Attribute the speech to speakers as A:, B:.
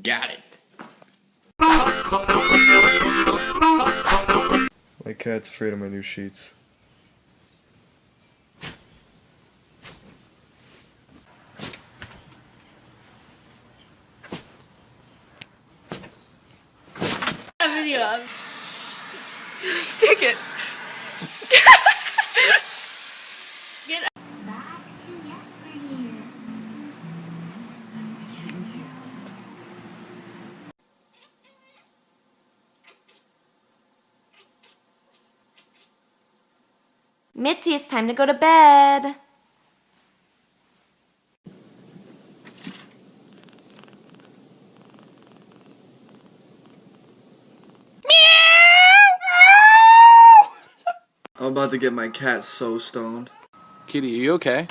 A: Got it.
B: My cat's afraid of my new sheets.
C: A video of. Stick it. Get
D: Back to yesteryear.
E: Mitzi, it's time to go to bed.
B: I'm about to get my cat so stoned.
A: Kitty, are you okay?